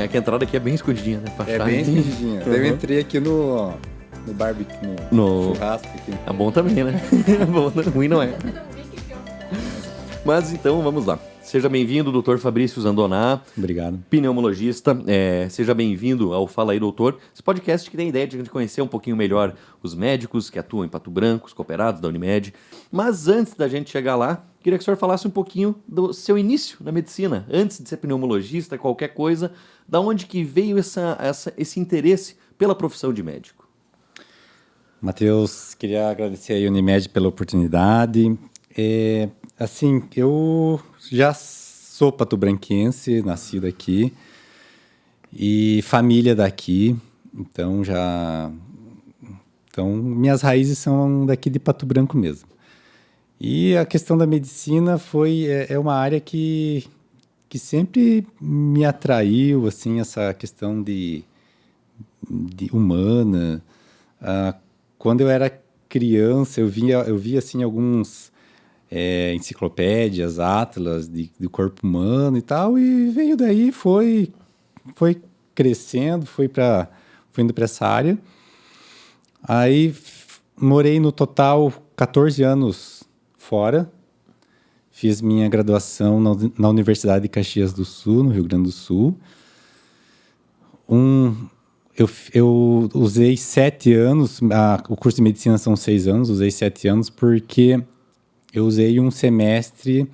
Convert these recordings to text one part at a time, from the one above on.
É que a entrada aqui é bem escondidinha, né? É bem escondidinha. Eu entrei aqui no barbecue, no churrasco aqui. É bom também, né? É bom, ruim não é. Mas então, vamos lá. Seja bem-vindo, Dr. Fabrício Zandoná. Obrigado. Pneumologista. Seja bem-vindo ao Fala aí, Doutor. Esse podcast que tem a ideia de a gente conhecer um pouquinho melhor os médicos que atuam em Pato Branco, os cooperados da Unimed. Mas antes da gente chegar lá, queria que o senhor falasse um pouquinho do seu início na medicina. Antes de ser pneumologista, qualquer coisa, da onde que veio esse interesse pela profissão de médico? Matheus, queria agradecer a Unimed pela oportunidade. Assim, eu já sou patobranquense, nascido aqui, e família daqui, então minhas raízes são daqui de Pato Branco mesmo. E a questão da medicina é uma área que sempre me atraiu, assim, essa questão de humana. Quando eu era criança, eu via assim, alguns enciclopédias, atlas do corpo humano e tal, e veio daí, foi crescendo, fui indo para essa área. Aí morei no total 14 anos fora, fiz minha graduação na Universidade de Caxias do Sul, no Rio Grande do Sul. Eu usei 7 anos, o curso de medicina são 6 anos, usei 7 anos porque eu usei um semestre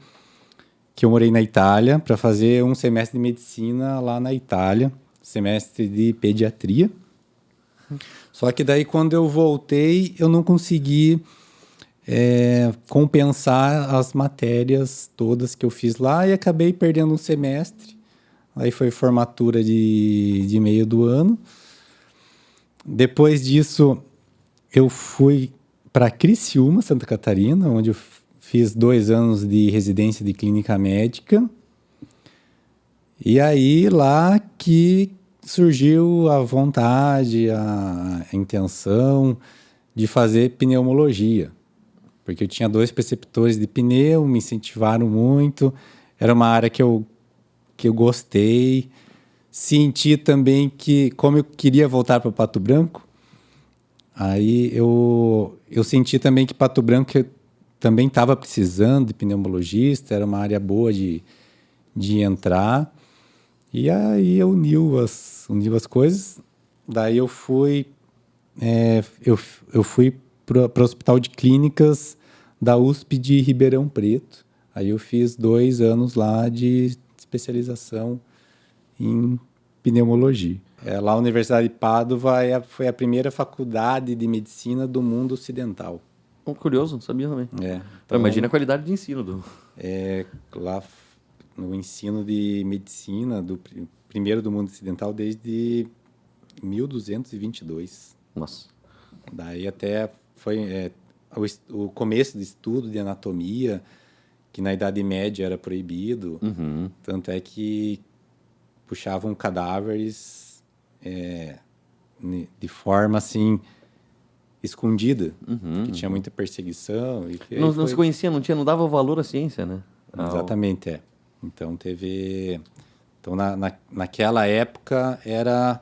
que eu morei na Itália para fazer um semestre de medicina lá na Itália, semestre de pediatria. Só que daí, quando eu voltei, eu não consegui compensar as matérias todas que eu fiz lá e acabei perdendo um semestre. Aí foi formatura de meio do ano. Depois disso, eu fui para Criciúma, Santa Catarina, onde eu fiz 2 anos de residência de clínica médica. E aí, lá que surgiu a vontade, a intenção de fazer pneumologia. Porque eu tinha 2 preceptores de pneu, me incentivaram muito. Era uma área que eu gostei. Senti também que, como eu queria voltar para Pato Branco, aí eu senti também que Pato Branco também estava precisando de pneumologista, era uma área boa de entrar. E aí uniu as coisas. Daí eu fui para o Hospital de Clínicas da USP de Ribeirão Preto. Aí eu fiz 2 anos lá de especialização em pneumologia. Lá a Universidade de Padova foi a primeira faculdade de medicina do mundo ocidental. Curioso, não sabia também. Então, imagina a qualidade de ensino. Lá no ensino de medicina, primeiro do mundo ocidental desde 1222. Nossa. Daí até foi o começo do estudo de anatomia, que na Idade Média era proibido. Uhum. Tanto é que puxavam cadáveres de forma assim escondida, que tinha muita perseguição. Não se conhecia, não dava valor à ciência, né? Exatamente, Então Então naquela época era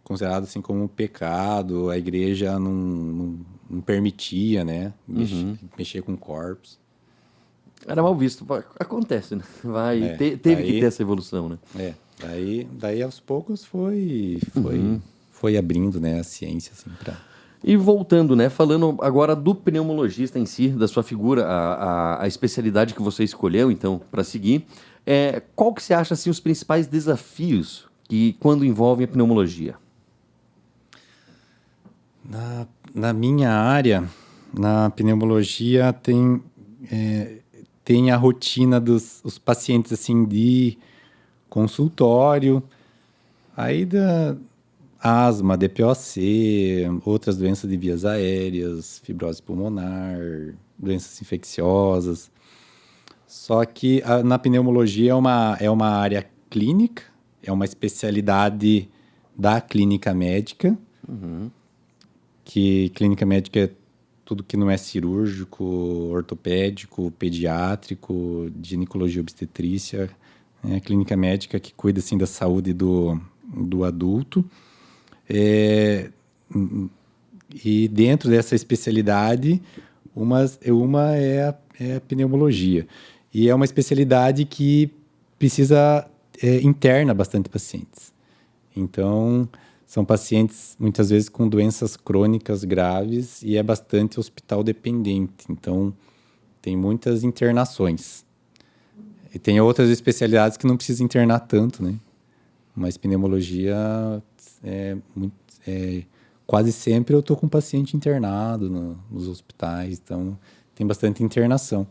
considerado assim como um pecado, a igreja não permitia, né, mexer com corpos. Era mal visto. Acontece, né? Teve que ter essa evolução, né? Daí aos poucos foi abrindo, né, a ciência, assim, pra... E voltando, né, falando agora do pneumologista em si, da sua figura, a especialidade que você escolheu, então, para seguir, qual que você acha, assim, os principais desafios que quando envolvem a pneumologia? Na minha área, na pneumologia, tem a rotina dos pacientes, assim, de consultório, aí da asma, DPOC, outras doenças de vias aéreas, fibrose pulmonar, doenças infecciosas. Só que na pneumologia é uma área clínica, é uma especialidade da clínica médica, que clínica médica é tudo que não é cirúrgico, ortopédico, pediátrico, ginecologia, obstetrícia, É a clínica médica que cuida assim, da saúde do adulto. E dentro dessa especialidade, uma é a pneumologia. E é uma especialidade que precisa interna bastante pacientes. Então, são pacientes, muitas vezes, com doenças crônicas graves e é bastante hospital dependente. Então, tem muitas internações. E tem outras especialidades que não precisa internar tanto, né? Mas pneumologia, quase sempre eu estou com paciente internado nos hospitais. Então, tem bastante internação.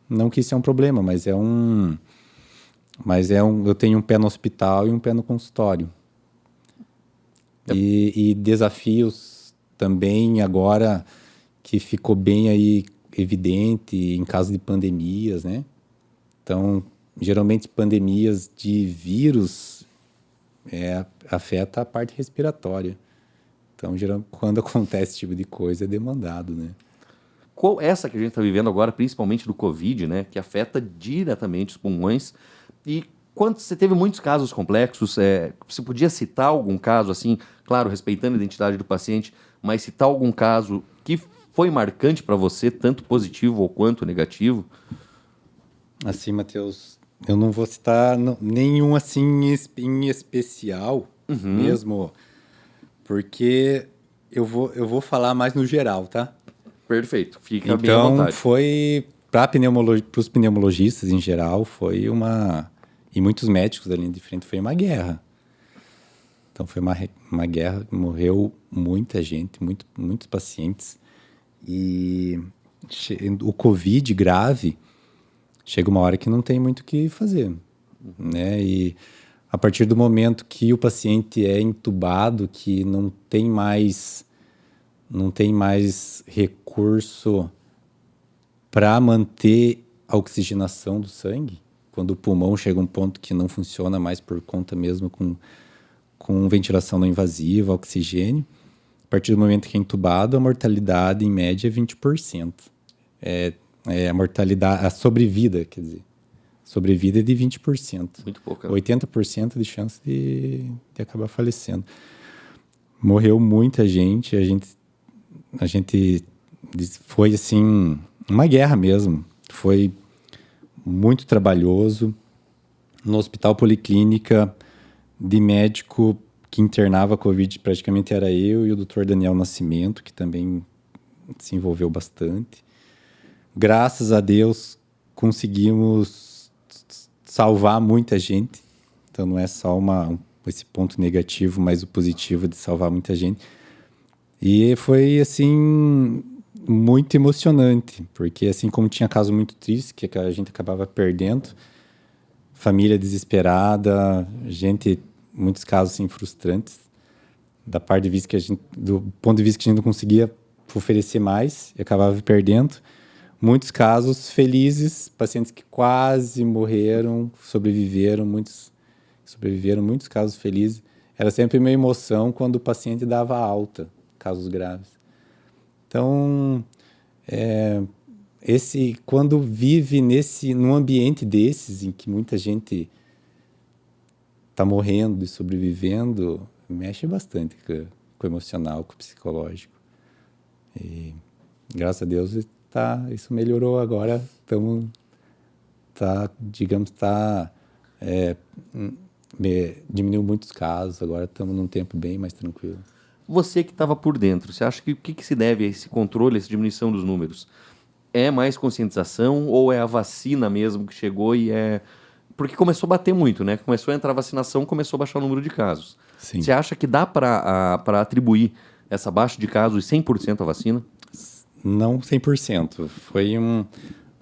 Não que isso é um problema, mas eu tenho um pé no hospital e um pé no consultório. E desafios também agora que ficou bem aí evidente em caso de pandemias, né? Então, geralmente pandemias de vírus afeta a parte respiratória. Então, quando acontece esse tipo de coisa, é demandado, né? Qual essa que a gente está vivendo agora, principalmente do Covid, né? Que afeta diretamente os pulmões. E quando você teve muitos casos complexos, você podia citar algum caso, assim, claro, respeitando a identidade do paciente, mas citar algum caso que foi marcante para você, tanto positivo ou quanto negativo? Assim, Matheus, eu não vou citar nenhum assim em especial mesmo, porque eu vou falar mais no geral, tá? Perfeito, fica bem à Então, vontade. foi para os pneumologistas em geral, foi e muitos médicos da linha de frente, foi uma guerra. Então, foi uma guerra, morreu muita gente, muitos pacientes. E o Covid grave, chega uma hora que não tem muito o que fazer, né? E a partir do momento que o paciente é entubado, que não tem mais recurso para manter a oxigenação do sangue, quando o pulmão chega a um ponto que não funciona mais por conta mesmo com ventilação não invasiva, oxigênio, a partir do momento que é entubado, a mortalidade em média é 20%. A mortalidade, a sobrevida, quer dizer, sobrevida é de 20%. Muito pouco. 80% de chance de acabar falecendo. Morreu muita gente, a gente foi assim, uma guerra mesmo. Foi muito trabalhoso. No hospital policlínica, de médico que internava Covid, praticamente era eu e o Dr. Daniel Nascimento, que também se envolveu bastante. Graças a Deus, conseguimos salvar muita gente. Então, não é só esse ponto negativo, mas o positivo de salvar muita gente. E foi, assim, muito emocionante, porque, assim como tinha casos muito tristes, que a gente acabava perdendo, família desesperada, muitos casos, assim, frustrantes, do ponto de vista que a gente não conseguia oferecer mais e acabava perdendo. Muitos casos felizes, pacientes que quase morreram, sobreviveram, muitos casos felizes. Era sempre uma emoção quando o paciente dava alta, casos graves. Então, quando vive num ambiente desses, em que muita gente está morrendo e sobrevivendo, mexe bastante com o emocional, com o psicológico. E, graças a Deus, isso melhorou agora. Diminuiu muitos casos, agora estamos num tempo bem mais tranquilo. Você que estava por dentro, você acha que o que se deve a esse controle, a essa diminuição dos números? É mais conscientização ou é a vacina mesmo que chegou e Porque começou a bater muito, né? Começou a entrar a vacinação, começou a baixar o número de casos. Sim. Você acha que dá para atribuir essa baixa de casos 100% à vacina? Não 100%.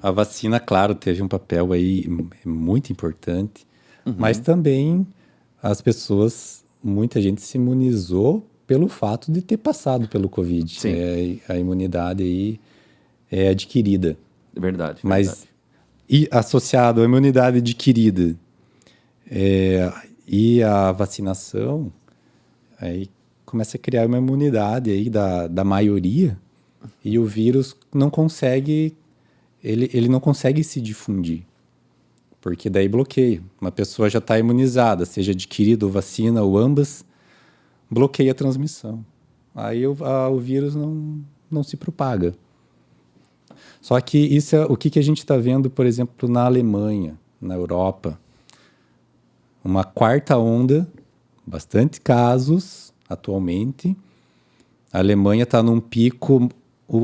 A vacina, claro, teve um papel aí muito importante, mas também muita gente se imunizou pelo fato de ter passado pelo Covid. Sim. A imunidade aí é adquirida. Verdade. Mas associado à imunidade adquirida e a vacinação, aí começa a criar uma imunidade aí da maioria, e o vírus não consegue, ele não consegue se difundir. porque daí bloqueia. Uma pessoa já está imunizada, seja adquirida ou vacina ou ambas, bloqueia a transmissão. Aí o vírus não se propaga. Só que isso é o que a gente está vendo, por exemplo, na Alemanha, na Europa. Uma quarta onda, bastante casos atualmente. A Alemanha está num pico,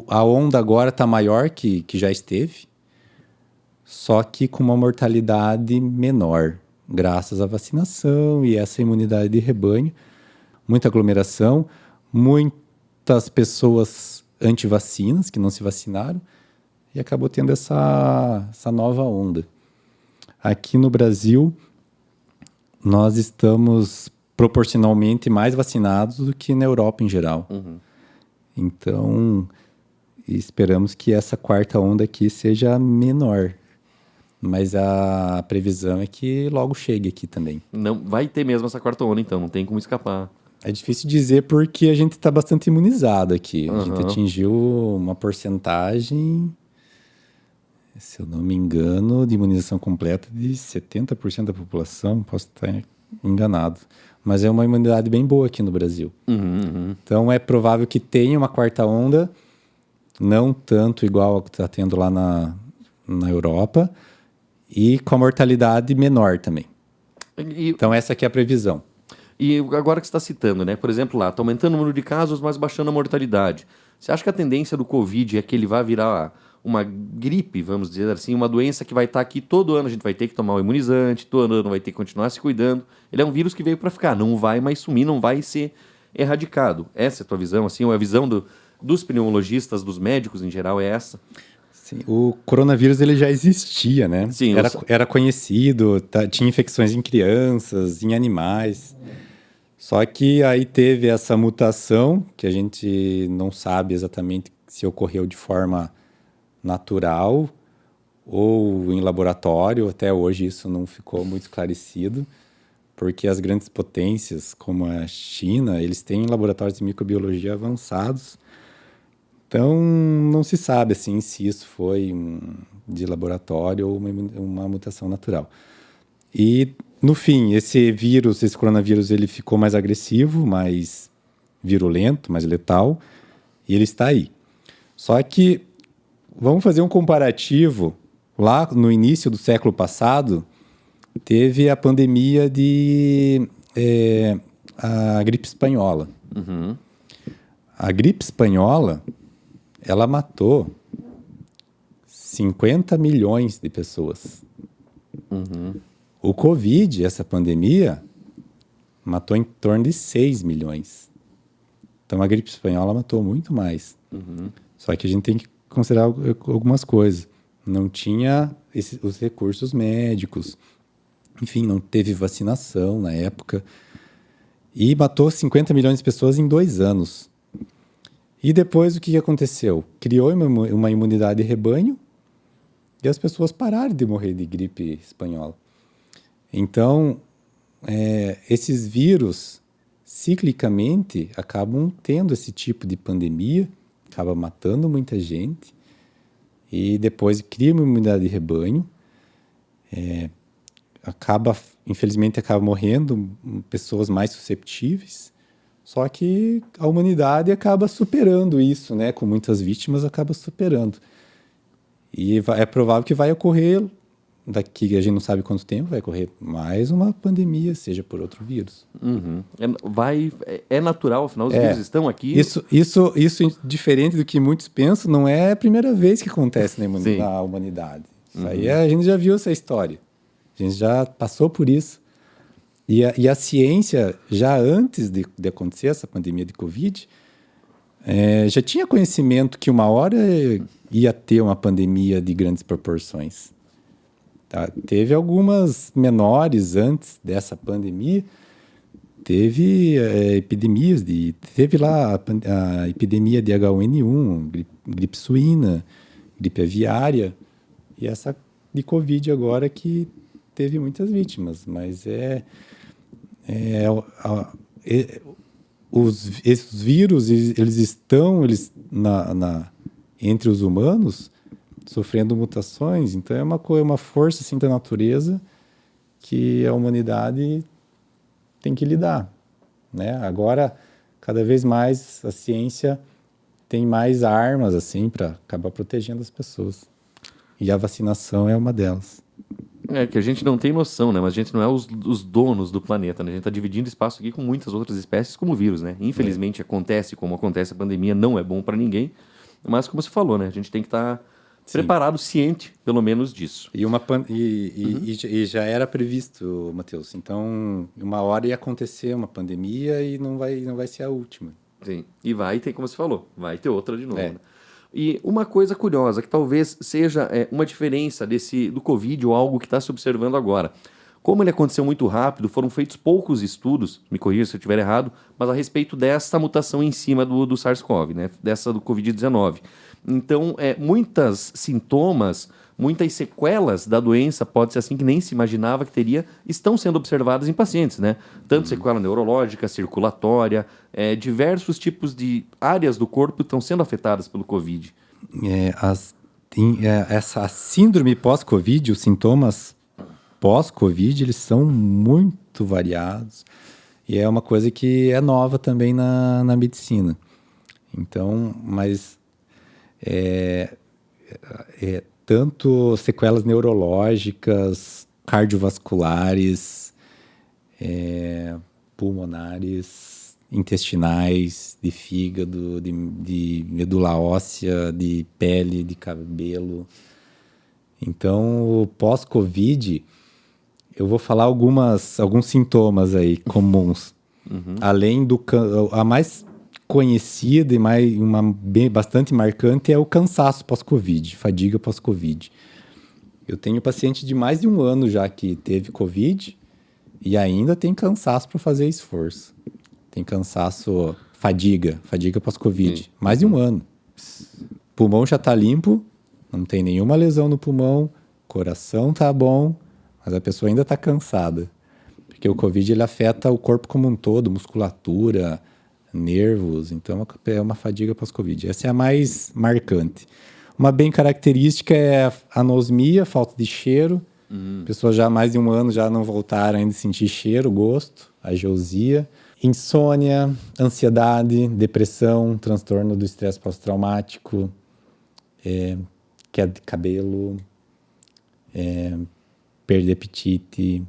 a onda agora está maior que já esteve, só que com uma mortalidade menor, graças à vacinação e essa imunidade de rebanho. Muita aglomeração, muitas pessoas anti-vacinas que não se vacinaram e acabou tendo essa nova onda. Aqui no Brasil, nós estamos proporcionalmente mais vacinados do que na Europa em geral. Uhum. Então, esperamos que essa quarta onda aqui seja menor. Mas a previsão é que logo chegue aqui também. Não, vai ter mesmo essa quarta onda, então, não tem como escapar. É difícil dizer porque a gente está bastante imunizado aqui. A gente Uhum. atingiu uma porcentagem, se eu não me engano, de imunização completa de 70% da população. Posso estar enganado. Mas é uma imunidade bem boa aqui no Brasil. Uhum. Então é provável que tenha uma quarta onda, não tanto igual a que está tendo lá na Europa, e com a mortalidade menor também. Então essa aqui é a previsão. E agora que você está citando, né? Por exemplo, lá, está aumentando o número de casos, mas baixando a mortalidade. Você acha que a tendência do Covid é que ele vai virar uma gripe, vamos dizer assim, uma doença que vai estar aqui todo ano, a gente vai ter que tomar o imunizante, todo ano vai ter que continuar se cuidando. Ele é um vírus que veio para ficar, não vai mais sumir, não vai ser erradicado. Essa é a tua visão, assim, ou a visão dos pneumologistas, dos médicos em geral é essa? Sim, o coronavírus ele já existia, né? Sim, era conhecido, tinha infecções em crianças, em animais. Só que aí teve essa mutação, que a gente não sabe exatamente se ocorreu de forma natural ou em laboratório. Até hoje isso não ficou muito esclarecido, porque as grandes potências, como a China, eles têm laboratórios de microbiologia avançados. Então, não se sabe assim, se isso foi de laboratório ou uma mutação natural. E, no fim, esse coronavírus, ele ficou mais agressivo, mais virulento, mais letal, e ele está aí. Só que, vamos fazer um comparativo. Lá no início do século passado, teve a pandemia a gripe espanhola. Uhum. A gripe espanhola, ela matou 50 milhões de pessoas. Uhum. O Covid, essa pandemia, matou em torno de 6 milhões. Então, a gripe espanhola matou muito mais. Uhum. Só que a gente tem que considerar algumas coisas. Não tinha os recursos médicos. Enfim, não teve vacinação na época. E matou 50 milhões de pessoas em 2 anos. E depois o que aconteceu? Criou uma imunidade de rebanho e as pessoas pararam de morrer de gripe espanhola. Então, esses vírus, ciclicamente, acabam tendo esse tipo de pandemia, acaba matando muita gente e depois cria uma imunidade de rebanho, infelizmente, acaba morrendo pessoas mais susceptíveis. Só que a humanidade acaba superando isso, né? Com muitas vítimas, acaba superando. E é provável que vai ocorrer, daqui a gente não sabe quanto tempo, vai ocorrer mais uma pandemia, seja por outro vírus. Uhum. É natural, afinal, os vírus estão aqui. Isso, diferente do que muitos pensam, não é a primeira vez que acontece na humanidade. Isso aí a gente já viu essa história. A gente já passou por isso. E a ciência, já antes de acontecer essa pandemia de Covid, já tinha conhecimento que uma hora ia ter uma pandemia de grandes proporções. Tá? Teve algumas menores antes dessa pandemia, teve epidemias, teve lá a epidemia de H1N1, gripe suína, gripe aviária, e essa de Covid agora que teve muitas vítimas, mas esses vírus, eles estão entre os humanos sofrendo mutações. Então, é uma força assim, da natureza que a humanidade tem que lidar, né? Agora, cada vez mais, a ciência tem mais armas assim, para acabar protegendo as pessoas. E a vacinação é uma delas. É que a gente não tem noção, né? Mas a gente não é os donos do planeta, né? A gente está dividindo espaço aqui com muitas outras espécies, como o vírus, né? Infelizmente acontece como acontece a pandemia, não é bom para ninguém. Mas como você falou, né? A gente tem que estar preparado, ciente, pelo menos disso. E já era previsto, Matheus. Então, uma hora ia acontecer uma pandemia e não vai ser a última. Sim. E vai ter, como você falou, vai ter outra de novo. Né? E uma coisa curiosa, que talvez seja uma diferença do Covid ou algo que está se observando agora. Como ele aconteceu muito rápido, foram feitos poucos estudos, me corrija se eu estiver errado, mas a respeito dessa mutação em cima do SARS-CoV, né? Dessa do Covid-19. Então, muitos sintomas, muitas sequelas da doença, pode ser assim, que nem se imaginava que teria, estão sendo observadas em pacientes, né? Tanto sequela neurológica, circulatória, diversos tipos de áreas do corpo estão sendo afetadas pelo Covid. Essa síndrome pós-Covid, os sintomas pós-Covid, eles são muito variados. E é uma coisa que é nova também na medicina. Então, mas tanto sequelas neurológicas, cardiovasculares, pulmonares, intestinais, de fígado, de medula óssea, de pele, de cabelo. Então, o pós-Covid, eu vou falar alguns sintomas aí comuns. Além a mais conhecida e bastante marcante é o cansaço pós-Covid, fadiga pós-Covid. Eu tenho paciente de mais de 1 ano já que teve Covid e ainda tem cansaço para fazer esforço. Tem cansaço, fadiga pós-Covid, mais de 1 ano. Pulmão já está limpo, não tem nenhuma lesão no pulmão, coração tá bom, mas a pessoa ainda está cansada. Porque o Covid ele afeta o corpo como um todo, musculatura, nervos, então é uma fadiga pós-Covid. Essa é a mais marcante. Uma bem característica é a anosmia, falta de cheiro. Pessoas já há mais de 1 ano já não voltaram ainda a sentir cheiro, gosto, ageusia. Insônia, ansiedade, depressão, transtorno do estresse pós-traumático, queda de cabelo, perda de apetite.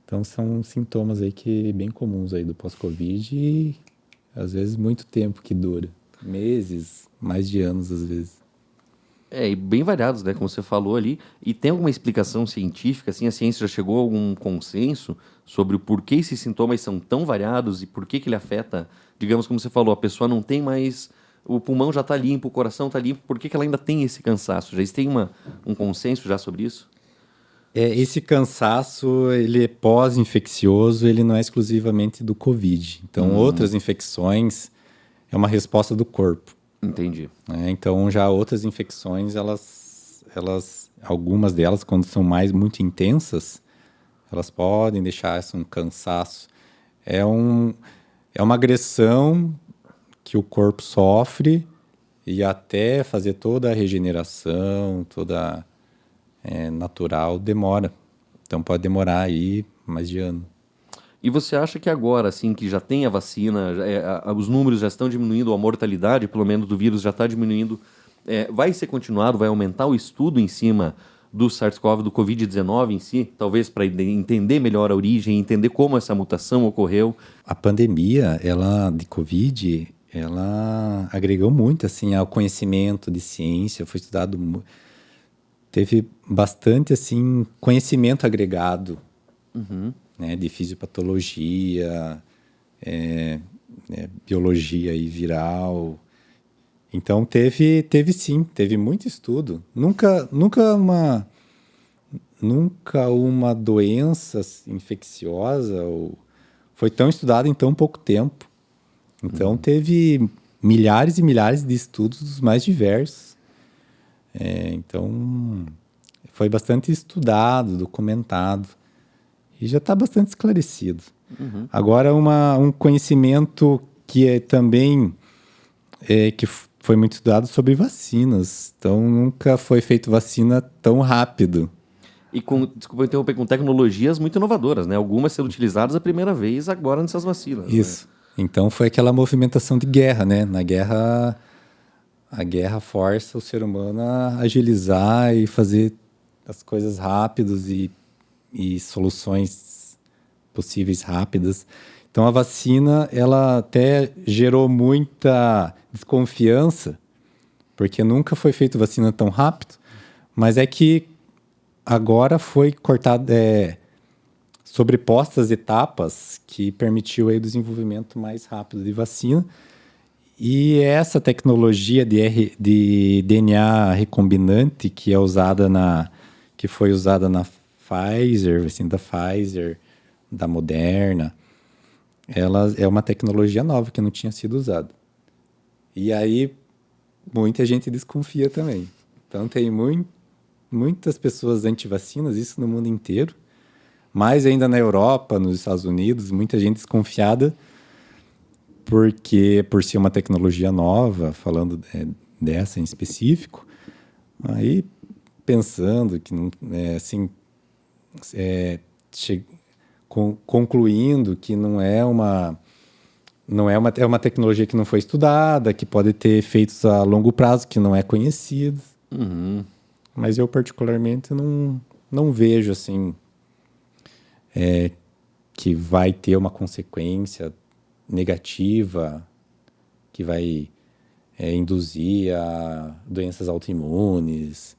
Então são sintomas aí que bem comuns aí do pós-Covid e às vezes muito tempo que dura. Meses, mais de anos às vezes. E bem variados, né? Como você falou ali. E tem alguma explicação científica? Assim, a ciência já chegou a algum consenso sobre o porquê esses sintomas são tão variados e por que ele afeta, digamos, como você falou, a pessoa não tem mais... O pulmão já está limpo, o coração está limpo. Por que ela ainda tem esse cansaço? Já tem um consenso já sobre isso? Esse cansaço, ele é pós-infeccioso, ele não é exclusivamente do Covid. Então, outras infecções é uma resposta do corpo. Entendi. Então, já outras infecções, algumas delas, quando são muito intensas, elas podem deixar um cansaço. É uma agressão que o corpo sofre e até fazer toda a regeneração, toda natural, demora. Então, pode demorar aí mais de ano. E você acha que agora, assim, que já tem a vacina, os números já estão diminuindo, a mortalidade, pelo menos, do vírus já está diminuindo, vai ser continuado, vai aumentar o estudo em cima do SARS-CoV, do Covid-19 em si, talvez para entender melhor a origem, entender como essa mutação ocorreu? A pandemia, de Covid, ela agregou muito, assim, ao conhecimento de ciência, foi estudado, teve bastante, assim, conhecimento agregado, né, de fisiopatologia, biologia e viral. Então, teve muito estudo. Nunca uma doença infecciosa foi tão estudada em tão pouco tempo. Então, teve milhares e milhares de estudos dos mais diversos. Então, foi bastante estudado, documentado. E já está bastante esclarecido. Agora, um conhecimento que também que foi muito estudado sobre vacinas. Então, nunca foi feito vacina tão rápido. E desculpa interromper, com tecnologias muito inovadoras, né? Algumas sendo utilizadas a primeira vez agora nessas vacinas. Isso. Né? Então, foi aquela movimentação de guerra, né? Na guerra, a guerra força o ser humano a agilizar e fazer as coisas rápidas e soluções possíveis rápidas. Então, a vacina, ela até gerou muita desconfiança, porque nunca foi feita vacina tão rápido, mas é que agora foi cortado, sobrepostas etapas que permitiu aí o desenvolvimento mais rápido de vacina. E essa tecnologia de DNA recombinante que foi usada na Pfizer, vacina da Pfizer, da Moderna, ela é uma tecnologia nova que não tinha sido usada. E aí muita gente desconfia também. Então tem muitas pessoas anti-vacinas, isso no mundo inteiro, mais ainda na Europa, nos Estados Unidos, muita gente desconfiada porque por ser uma tecnologia nova, falando dessa em específico, aí pensando que não, concluindo que é uma tecnologia que não foi estudada, que pode ter efeitos a longo prazo que não é conhecido. Uhum. Mas eu particularmente não vejo assim que vai ter uma consequência negativa que vai induzir a doenças autoimunes,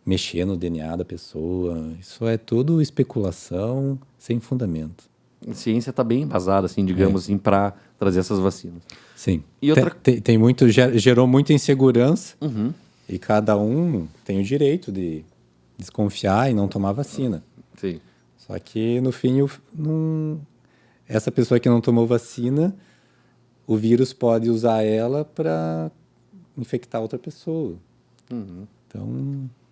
mexer no DNA da pessoa. Isso é tudo especulação sem fundamento. A ciência está bem embasada, assim, digamos assim, para trazer essas vacinas. Sim. E outra... tem muito, gerou muita insegurança. Uhum. E cada um tem o direito de desconfiar e não tomar vacina. Sim. Só que, no fim, essa pessoa que não tomou vacina, o vírus pode usar ela para infectar outra pessoa. Uhum.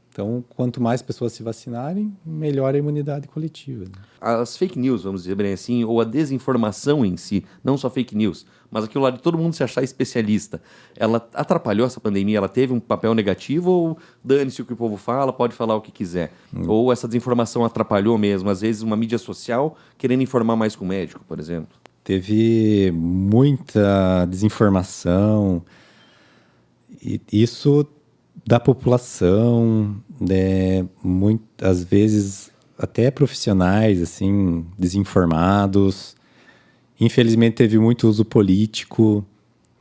Então, quanto mais pessoas se vacinarem, melhor a imunidade coletiva. As fake news, vamos dizer bem assim, ou a desinformação em si, não só fake news, mas aquilo lá de todo mundo se achar especialista, ela atrapalhou essa pandemia? Ela teve um papel negativo ou dane-se o que o povo fala, pode falar o que quiser? Ou essa desinformação atrapalhou mesmo? Às vezes uma mídia social querendo informar mais com o médico, por exemplo? Teve muita desinformação, e isso da população, muitas vezes até profissionais assim desinformados. Infelizmente teve muito uso político,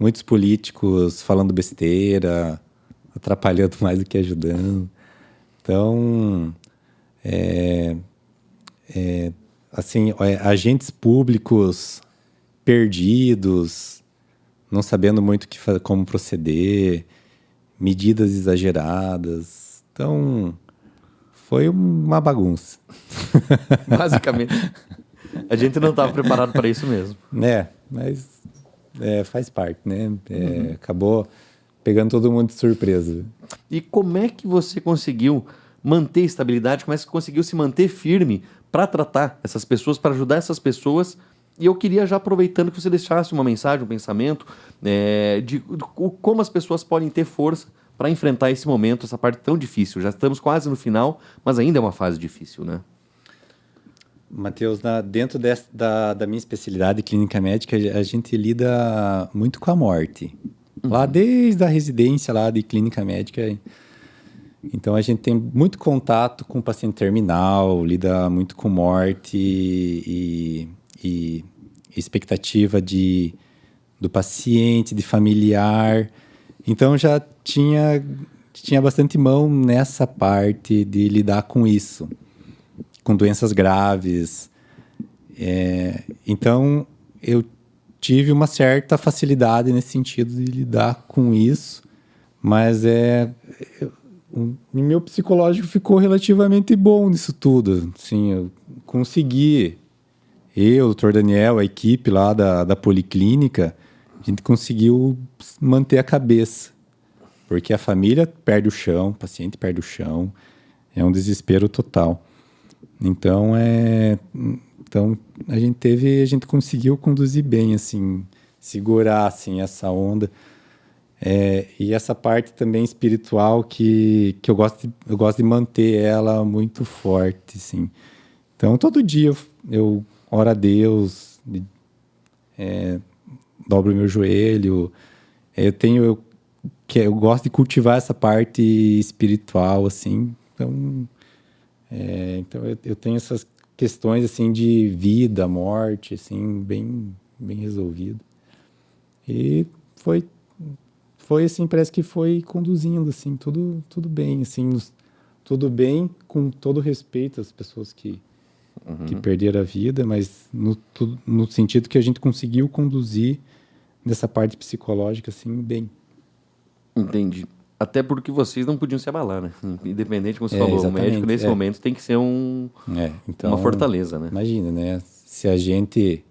muitos políticos falando besteira, atrapalhando mais do que ajudando. Então, agentes públicos perdidos, não sabendo muito como proceder, medidas exageradas. Então, foi uma bagunça. Basicamente. A gente não estava preparado para isso mesmo. Mas faz parte, né? Acabou pegando todo mundo de surpresa. E como é que você conseguiu manter estabilidade? Como é que você conseguiu se manter firme para tratar essas pessoas, para ajudar essas pessoas? E eu queria já, aproveitando, que você deixasse uma mensagem, um pensamento de como as pessoas podem ter força para enfrentar esse momento, essa parte tão difícil. Já estamos quase no final, mas ainda é uma fase difícil, né? Matheus, dentro da minha especialidade clínica médica, a gente lida muito com a morte. Lá desde a residência lá de clínica médica. Então, a gente tem muito contato com o paciente terminal, lida muito com morte e expectativa do paciente, de familiar. Então, já tinha bastante mão nessa parte de lidar com isso, com doenças graves. Então, eu tive uma certa facilidade nesse sentido de lidar com isso, mas o meu psicológico ficou relativamente bom nisso tudo. Assim, eu consegui, o Dr. Daniel, a equipe lá da Policlínica, a gente conseguiu manter a cabeça, porque a família perde o chão, o paciente perde o chão, é um desespero total. Então, a gente conseguiu conduzir bem, assim, segurar assim, essa onda. E essa parte também espiritual que eu gosto de manter ela muito forte, assim. Então, todo dia eu oro a Deus, dobro o meu joelho. Eu gosto de cultivar essa parte espiritual, assim. Então eu tenho essas questões, assim, de vida, morte, assim, bem, bem resolvido. E foi assim, parece que foi conduzindo, assim, tudo bem, assim, tudo bem com todo respeito às pessoas que perderam a vida, mas no sentido que a gente conseguiu conduzir nessa parte psicológica, assim, bem. Entendi. Até porque vocês não podiam se abalar, né? Independente, como você falou, o Exatamente, médico nesse momento tem que ser então, uma fortaleza, né? Imagina, né? Se a gente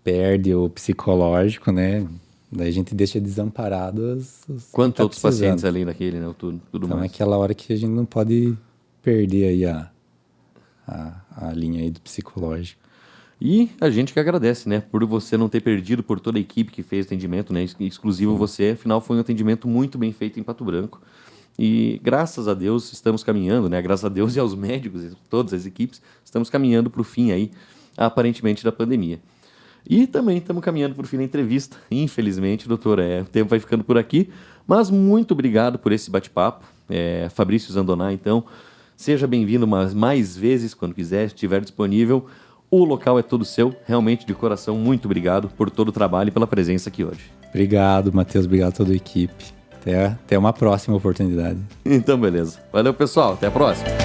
perde o psicológico, né? Daí a gente deixa desamparado os Quantos que outros tá precisando. pacientes ali naquele, né? Tudo Então mais. é aquela hora que a gente não pode perder aí a linha aí do psicológico. E a gente que agradece, né? Por você não ter perdido, por toda a equipe que fez o atendimento, né? Exclusivo você. Afinal, foi um atendimento muito bem feito em Pato Branco. E graças a Deus estamos caminhando, né? Graças a Deus e aos médicos, todas as equipes, estamos caminhando para o fim aí, aparentemente, da pandemia. E também estamos caminhando para o fim da entrevista. Infelizmente, doutor, o tempo vai ficando por aqui. Mas muito obrigado por esse bate-papo. Fabrício Zandoná, então, seja bem-vindo mais vezes, quando quiser, estiver disponível. O local é todo seu. Realmente, de coração, muito obrigado por todo o trabalho e pela presença aqui hoje. Obrigado, Matheus. Obrigado a toda a equipe. Até uma próxima oportunidade. Então, beleza. Valeu, pessoal. Até a próxima.